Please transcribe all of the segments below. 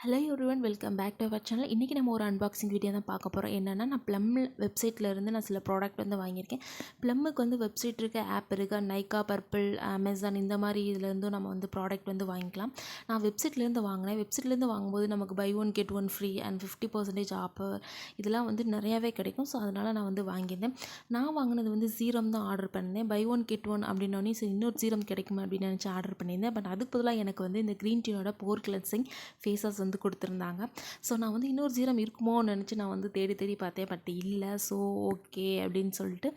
Hello everyone, welcome back to our channel. இன்றைக்கி நம்ம ஒரு அன்பாக்சிங் வீடியோ தான் பார்க்க போகிறோம். என்னென்னா, நான் ப்ளம் வெப்சைட்டில் இருந்து நான் சில ப்ராடக்ட் வந்து வாங்கியிருக்கேன். ப்ளம்முக்கு வந்து வெப்சைட் இருக்க, ஆப் இருக்குது. நைக்கா, பர்பிள், அமேசான் இந்த மாதிரி இதுலேருந்தும் நம்ம வந்து ப்ராடக்ட் வந்து வாங்கிக்கலாம். நான் வெப்சைட்லேருந்து வாங்கினேன். வெப்சைட்லேருந்து வாங்கும்போது நமக்கு buy one get one free and 50% offer இதெல்லாம் வந்து நிறையாவே கிடைக்கும். ஸோ அதனால் நான் வந்து வாங்கியிருந்தேன். நான் வாங்கினது வந்து சீரம் தான் ஆர்டர் பண்ணியிருந்தேன். பை ஒன் கெட் ஒன் அப்படின்னோடனே சரி இன்னொரு சீரம் கிடைக்குமா அப்படின்னு நினச்சி ஆர்டர் பண்ணியிருந்தேன். பட் அதுக்கு பதிலாக எனக்கு வந்து இந்த க்ரீன் டீயோட போர் கிளென்சிங் ஃபேஸ் வாஷ் வந்து கொடுத்துருந்தாங்க. ஸோ நான் வந்து இன்னொரு சீரம் இருக்குமோன்னு நினச்சி நான் வந்து தேடி தேடி பார்த்தேன். பட் இல்லை. ஸோ ஓகே அப்படின்னு சொல்லிட்டு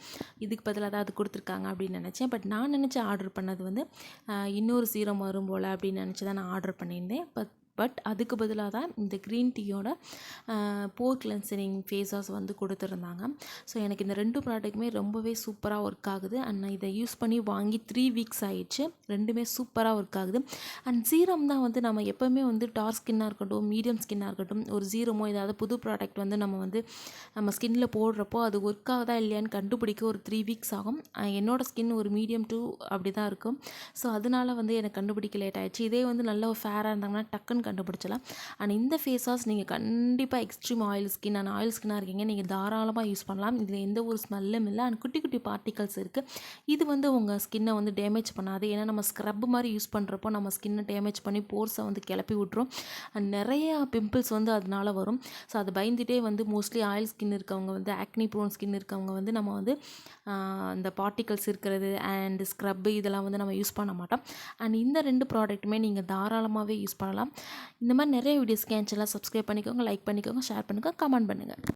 இதுக்கு பதிலாக தான் அது கொடுத்துருக்காங்க அப்படின்னு நினச்சேன். பட் நான் நினச்சி ஆர்டர் பண்ணது வந்து இன்னொரு சீரம் வரும் போல் அப்படின்னு நினச்சி தான் நான் ஆர்டர் பண்ணியிருந்தேன். பட் அதுக்கு பதிலாக தான் இந்த க்ரீன் டீயோட போர் கிளென்சரிங் ஃபேஸ் வாஷ் வந்து கொடுத்துருந்தாங்க. ஸோ எனக்கு இந்த ரெண்டு ப்ராடக்ட்டுமே ரொம்பவே சூப்பராக ஒர்க் ஆகுது. அண்ட் நான் இதை யூஸ் பண்ணி வாங்கி 3 வீக்ஸ் ஆகிடுச்சு. ரெண்டுமே சூப்பராக ஒர்க் ஆகுது. அண்ட் சீரம் தான் வந்து நம்ம எப்போவுமே வந்து டார்க் ஸ்கின்னாக இருக்கட்டும், மீடியம் ஸ்கின்னாக இருக்கட்டும், ஒரு சீரமோ ஏதாவது புது ப்ராடக்ட் வந்து நம்ம ஸ்கின்னில் போடுறப்போ அது ஒர்க் ஆகுதா இல்லையான்னு கண்டுபிடிக்க ஒரு 3 வீக்ஸ் ஆகும். என்னோடய ஸ்கின் ஒரு மீடியம் டூ அப்படி தான் இருக்கும். ஸோ அதனால் வந்து எனக்கு கண்டுபிடிக்க லேட் ஆகிடுச்சு. இதே வந்து நல்ல ஃபேராக இருந்தாங்கன்னா டக்குன்னு கண்டுபிடிச்சலாம். அண்ட் இந்த ஃபேஸ் வாஷ் நீங்கள் கண்டிப்பாக extreme oil skin and oil ஸ்கின்னாக இருக்கீங்க, நீங்கள் தாராளமாக யூஸ் பண்ணலாம். இதில் எந்த ஒரு ஸ்மெல்லும் இல்லை. அண்ட் குட்டி குட்டி பார்ட்டிகல்ஸ் இருக்குது. இது வந்து உங்கள் ஸ்கின்னை வந்து டேமேஜ் பண்ணாது. ஏன்னா நம்ம ஸ்க்ரப் மாதிரி யூஸ் பண்ணுறப்போ நம்ம ஸ்கின்னை டேமேஜ் பண்ணி போர்ஸை வந்து கிளப்பி விட்ரும். அண்ட் நிறைய பிம்பிள்ஸ் வந்து அதனால வரும். ஸோ அதை பயந்துகிட்டே வந்து மோஸ்ட்லி ஆயில் ஸ்கின் இருக்கவங்க வந்து ஆக்னி ப்ரோன் ஸ்கின் இருக்கவங்க வந்து நம்ம வந்து அந்த பார்ட்டிகல்ஸ் இருக்கிறது அண்ட் ஸ்க்ரப்பு இதெல்லாம் வந்து நம்ம யூஸ் பண்ண மாட்டோம். அண்ட் இந்த ரெண்டு ப்ராடக்ட்டுமே நீங்கள் தாராளமாகவே யூஸ் பண்ணலாம். இந்த மாதிரி நிறைய வீடியோஸ்க்கு என் சேனலை சப்ஸ்கிரைப் பண்ணிக்கோங்க, லைக் பண்ணிக்கோங்க, ஷேர் பண்ணுங்கள், கமெண்ட் பண்ணுங்கள்.